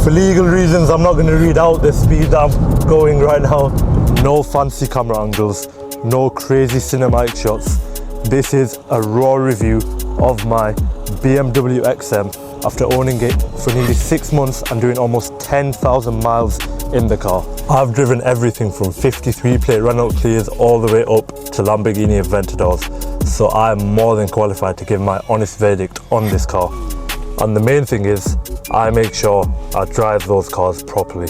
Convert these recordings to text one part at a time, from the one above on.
For legal reasons, I'm not going to read out the speed that I'm going right now. No fancy camera angles, no crazy cinematic shots. This is a raw review of my BMW XM after owning it for nearly 6 months and doing almost 10,000 miles in the car. I've driven everything from 53 plate Renault Clios all the way up to Lamborghini Aventadors, so I'm more than qualified to give my honest verdict on this car. And the main thing is, I make sure I drive those cars properly.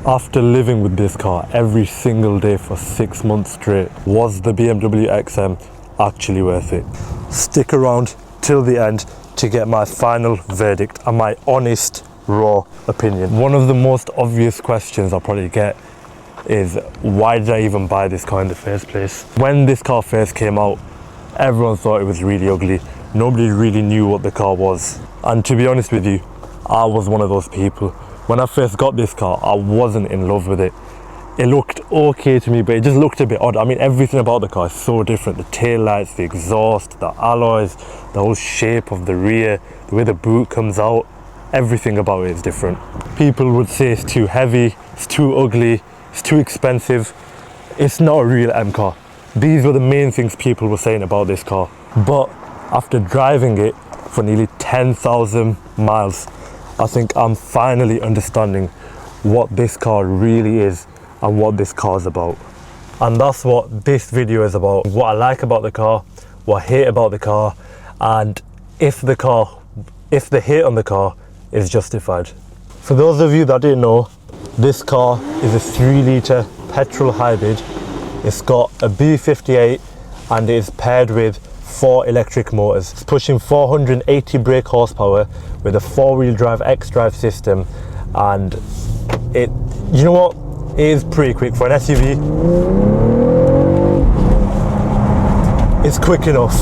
After living with this car every single day for 6 months straight, was the BMW XM actually worth it? Stick around till the end to get my final verdict and my honest, raw opinion. One of the most obvious questions I'll probably get is, why did I even buy this car in the first place? When this car first came out, everyone thought it was really ugly. Nobody really knew what the car was. And to be honest with you, I was one of those people. When I first got this car, I wasn't in love with it. It looked okay to me, but it just looked a bit odd. I mean, everything about the car is so different. The tail lights, the exhaust, the alloys, the whole shape of the rear, the way the boot comes out, everything about it is different. People would say it's too heavy, it's too ugly, it's too expensive. It's not a real M car. These were the main things people were saying about this car. But after driving it for nearly 10,000 miles, I think I'm finally understanding what this car really is and what this car is about. And that's what this video is about. What I like about the car, what I hate about the car, and if the hate on the car is justified. For those of you that didn't know, this car is a 3-litre petrol hybrid. It's got a B58 and it is paired with 4 electric motors. It's pushing 480 brake horsepower with a 4-wheel drive X-Drive system, and it, you know what, it is pretty quick for an SUV. It's quick enough.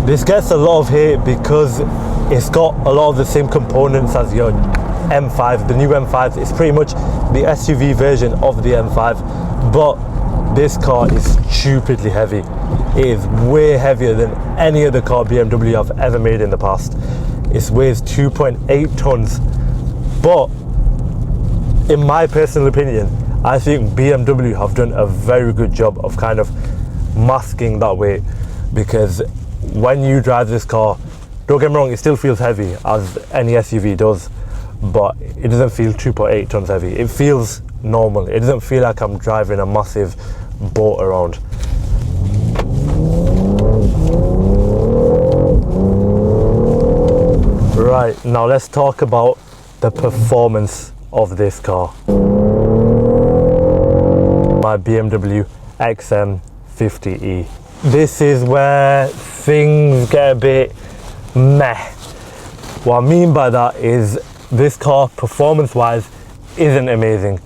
This gets a lot of hate because it's got a lot of the same components as your M5, the new M5. It's pretty much the SUV version of the M5, but this car is stupidly heavy. It is way heavier than any other car BMW I've ever made in the past. It weighs 2.8 tons, but in my personal opinion, I think BMW have done a very good job of kind of masking that weight, because when you drive this car, don't get me wrong, it still feels heavy as any SUV does, but it doesn't feel 2.8 tons heavy. It feels normal. It doesn't feel like I'm driving a massive boat around. Right, now let's talk about the performance of this car. My BMW XM50e. This is where things get a bit meh. What I mean by that is this car, performance-wise, isn't amazing.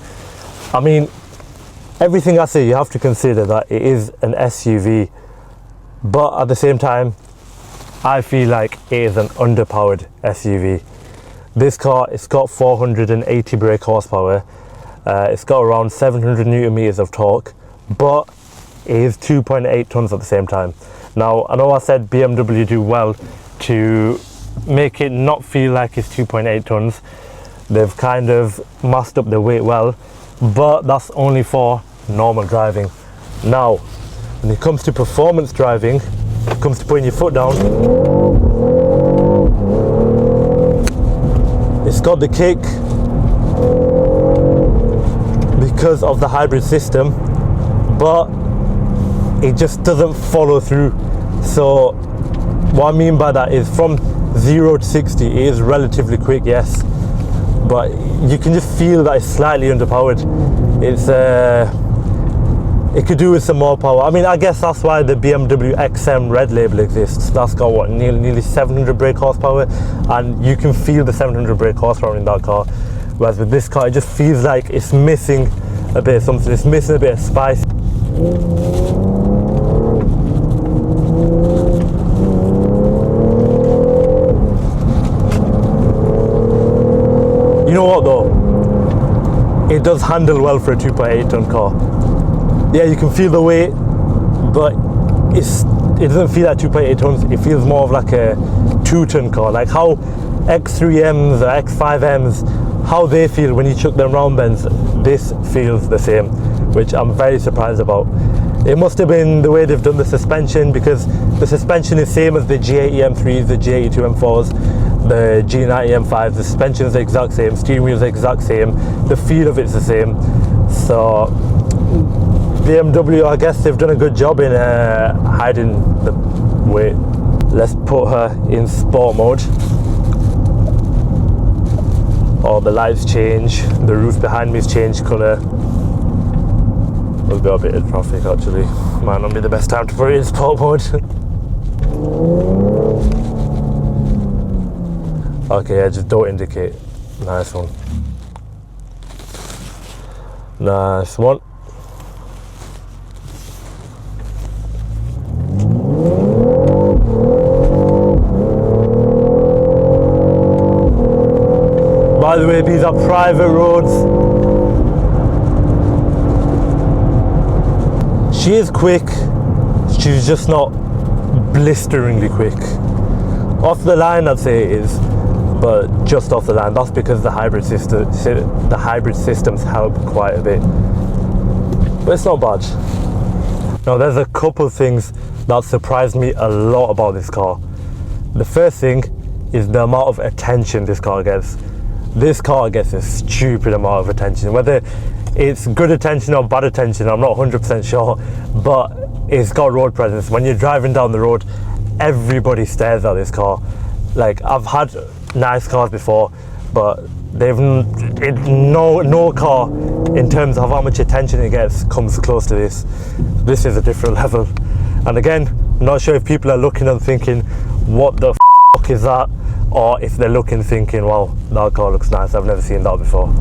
I mean, everything I say, you have to consider that it is an SUV, but at the same time, I feel like it is an underpowered SUV. This car, it's got 480 brake horsepower, it's got around 700 Newton meters of torque, but it is 2.8 tons at the same time. Now, I know I said BMW do well to make it not feel like it's 2.8 tons. They've kind of masked up the weight well, but that's only for normal driving. Now, when it comes to performance driving, it comes to putting your foot down, it's got the kick because of the hybrid system, but it just doesn't follow through. So what I mean by that is, from 0 to 60 it is relatively quick, yes, but you can just feel that it's slightly underpowered. It could do with some more power. I mean, I guess that's why the BMW XM red label exists. That's got what, nearly 700 brake horsepower, and you can feel the 700 brake horsepower in that car. Whereas with this car, it just feels like it's missing a bit of something. It's missing a bit of spice. You know what though? it does handle well for a 2.8 ton car. Yeah, you can feel the weight, but it doesn't feel like 2.8 tons. It feels more of like a 2 ton car, like how X3Ms or X5Ms, how they feel when you chuck them round bends. This feels the same, which I'm very surprised about. It must have been the way they've done the suspension, because the suspension is same as the G80 M3s, the G82 M4s, the G90 M5s. The suspension is the exact same, steering wheel is the exact same, the feel of it's the same. So BMW, I guess they've done a good job in hiding the weight. Let's put her in sport mode. All the lights change, the roof behind me's changed colour. We've got a bit of traffic actually. Might not be the best time to put it in sport mode. Okay, yeah, just don't indicate. Nice one. Nice one. By the way, these are private roads. She is quick, she's just not blisteringly quick. Off the line I'd say it is, but just off the line. That's because the hybrid systems help quite a bit. But it's not bad. Now there's a couple things that surprised me a lot about this car. The first thing is the amount of attention this car gets. This car gets a stupid amount of attention. Whether it's good attention or bad attention, I'm not 100% sure, but it's got road presence. When you're driving down the road, everybody stares at this car. Like, I've had nice cars before, but no car in terms of how much attention it gets comes close to this. This is a different level. And again, I'm not sure if people are looking and thinking, what the fuck is that? Or if they're looking thinking, well, that car looks nice, I've never seen that before.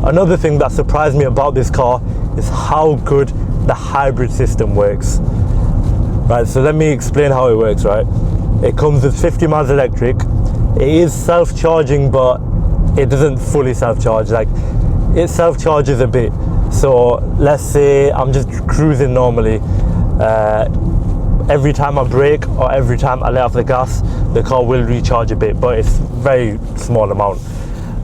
Another thing that surprised me about this car is how good the hybrid system works. Right, so let me explain how it works, right? It comes with 50 miles electric. It is self-charging, but it doesn't fully self-charge. Like, it self-charges a bit. So let's say I'm just cruising normally. Every time I brake or every time I let off the gas, the car will recharge a bit, but it's very small amount.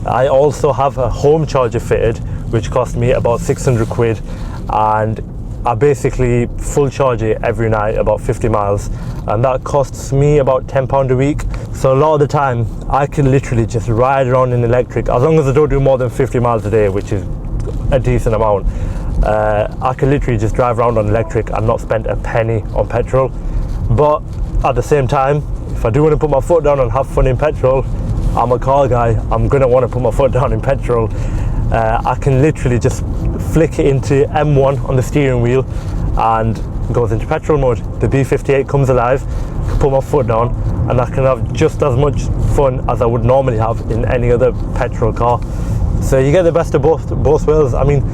I also have a home charger fitted, which cost me about 600 quid, and I basically full charge it every night, about 50 miles, and that costs me about £10 a week. So a lot of the time I can literally just ride around in electric, as long as I don't do more than 50 miles a day, which is a decent amount. I can literally just drive around on electric and not spend a penny on petrol. But at the same time, if I do want to put my foot down and have fun in petrol, I'm a car guy, I'm going to want to put my foot down in petrol. I can literally just flick it into M1 on the steering wheel and goes into petrol mode. The B58 comes alive, I can put my foot down, and I can have just as much fun as I would normally have in any other petrol car. So you get the best of both worlds. I mean,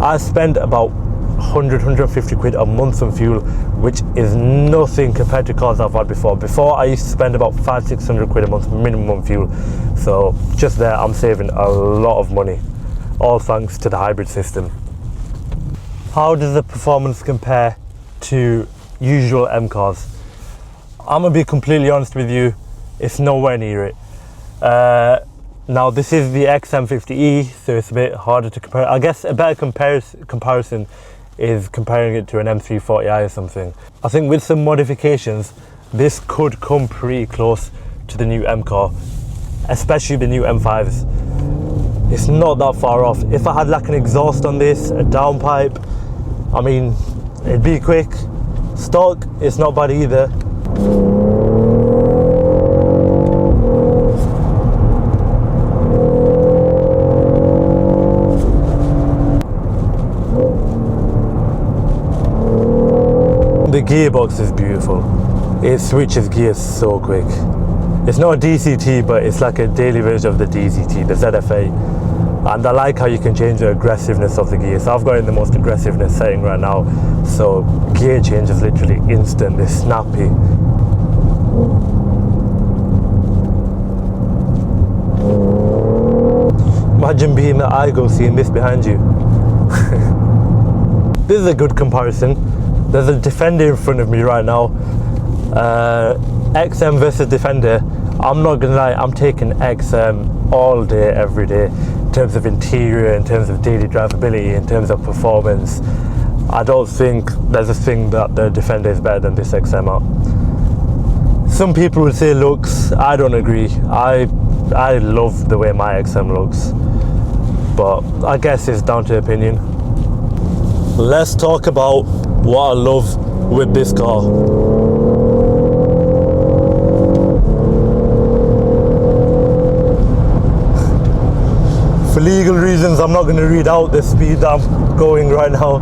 I spend about 100-150 quid a month on fuel, which is nothing compared to cars I've had before. Before I used to spend about 500-600 quid a month minimum on fuel. So just there I'm saving a lot of money, all thanks to the hybrid system. How does the performance compare to usual M cars? I'm gonna be completely honest with you, it's nowhere near it. Now this is the XM50e, so it's a bit harder to compare. I guess a better comparison is comparing it to an M340i or something. I think with some modifications, this could come pretty close to the new M car, especially the new M5s. It's not that far off. If I had like an exhaust on this, a downpipe, I mean, it'd be quick. Stock, it's not bad either. The gearbox is beautiful. It switches gears so quick. It's not a DCT, but it's like a daily version of the DCT, the ZFA. And I like how you can change the aggressiveness of the gears. So I've got it in the most aggressiveness setting right now. So gear change is literally instant, it's snappy. Imagine being the Igo seeing this behind you. This is a good comparison. There's a Defender in front of me right now. XM versus Defender. I'm not gonna lie, I'm taking XM all day, every day. In terms of interior, in terms of daily drivability, in terms of performance. I don't think there's a thing that the Defender is better than this XM out. Some people would say looks. I don't agree. I love the way my XM looks, but I guess it's down to opinion. Let's talk about what I love with this car. For legal reasons, I'm not going to read out the speed that I'm going right now.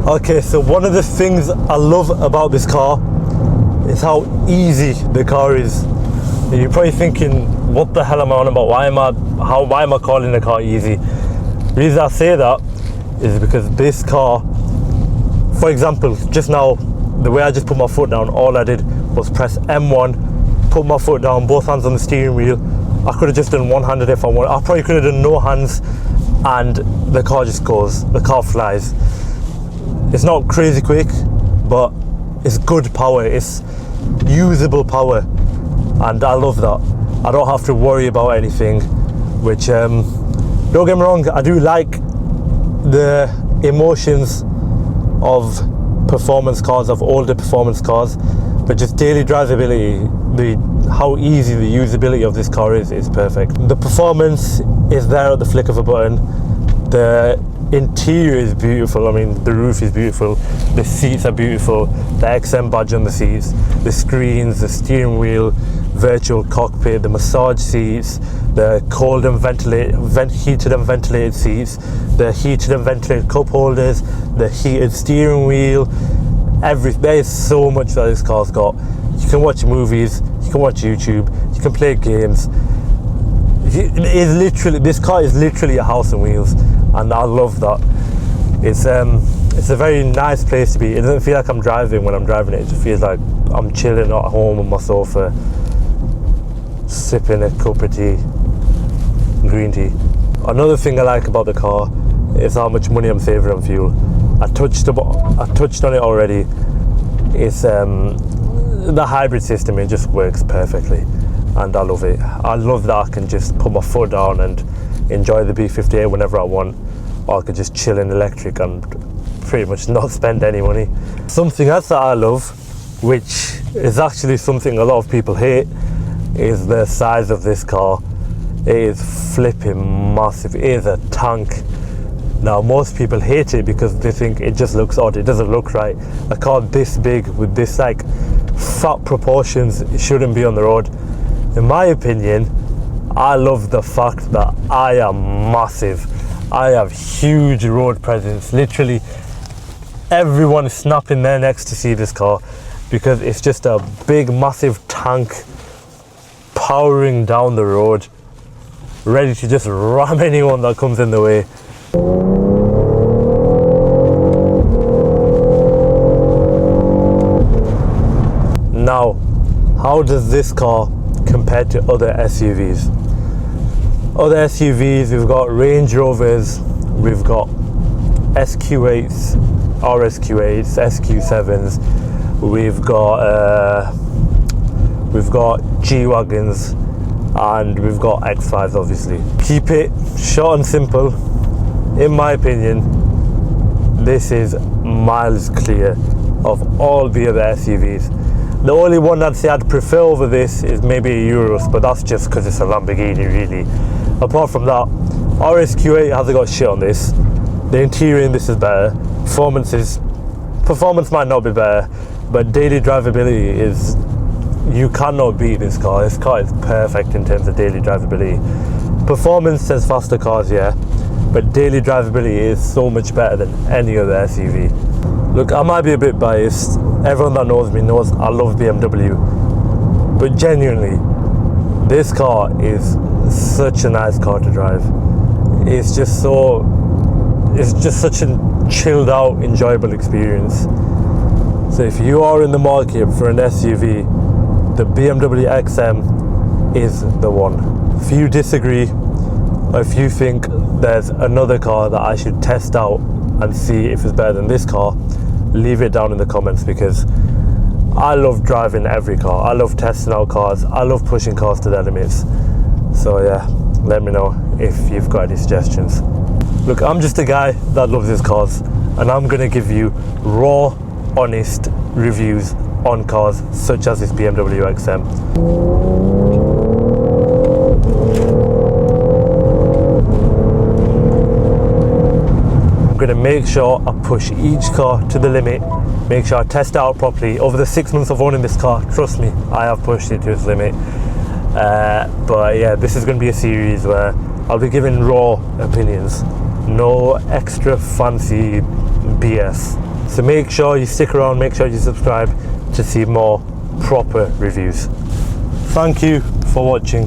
Okay, so one of the things I love about this car is how easy the car is. And you're probably thinking, what the hell am I on about? Why am I calling the car easy? The reason I say that is because this car, for example, just now, the way I just put my foot down, all I did was press M1, put my foot down, both hands on the steering wheel. I could have just done one-handed if I wanted. I probably could have done no hands, and the car just goes, the car flies. It's not crazy quick, but it's good power, it's usable power, and I love that. I don't have to worry about anything, which, don't get me wrong, I do like the emotions of performance cars, of older performance cars, but just daily drivability, how easy the usability of this car is perfect. The performance is there at the flick of a button. The interior is beautiful. I mean, the roof is beautiful, the seats are beautiful, the XM badge on the seats, the screens, the steering wheel, virtual cockpit, the massage seats, the cold and heated and ventilated seats, the heated and ventilated cup holders, the heated steering wheel. There is so much that this car's got. You can watch movies, you can watch YouTube, you can play games. This car is literally a house on wheels, and I love that. It's a very nice place to be. It doesn't feel like I'm driving when I'm driving it. It just feels like I'm chilling at home on my sofa, sipping a cup of tea, green tea. Another thing I like about the car is how much money I'm saving on fuel. I touched on it already. It's the hybrid system. It just works perfectly, and I love it. I love that I can just put my foot down and enjoy the B58 whenever I want, or I could just chill in electric and pretty much not spend any money. Something else that I love, which is actually something a lot of people hate, is the size of this car. It is flipping massive. It is a tank. Now, most people hate it because they think it just looks odd. It doesn't look right. A car this big with this like fat proportions, it shouldn't be on the road. In my opinion, I love the fact that I am massive. I have huge road presence. Literally everyone is snapping their necks to see this car because it's just a big massive tank powering down the road, ready to just ram anyone that comes in the way. Now, how does this car compare to other SUVs? Other SUVs, we've got Range Rovers, we've got SQ8s, RSQ8s, SQ7s, we've got G-Wagons, and we've got X5s, obviously. Keep it short and simple. In my opinion, this is miles clear of all the other SUVs. The only one I'd say I'd prefer over this is maybe a Urus, but that's just because it's a Lamborghini, really. Apart from that, RSQ8 hasn't got shit on this. The interior in this is better. Performance might not be better, but daily drivability is, you cannot beat this car. This car is perfect in terms of daily drivability. Performance says faster cars, yeah, but daily drivability is so much better than any other SUV. Look, I might be a bit biased. Everyone that knows me knows I love BMW, but genuinely, this car is such a nice car to drive. It's just such a chilled out, enjoyable experience. So if you are in the market for an SUV, the BMW XM is the one. If you disagree, or if you think there's another car that I should test out and see if it's better than this car, leave it down in the comments, because I love driving every car. I love testing out cars. I love pushing cars to their limits. So yeah, let me know if you've got any suggestions. Look, I'm just a guy that loves his cars, and I'm gonna give you raw, honest reviews on cars such as this BMW XM. I'm going to make sure I push each car to the limit, make sure I test it out properly. Over the 6 months of owning this car, trust me, I have pushed it to its limit. But yeah, this is going to be a series where I'll be giving raw opinions, no extra fancy BS. So make sure you stick around, make sure you subscribe to see more proper reviews. Thank you for watching.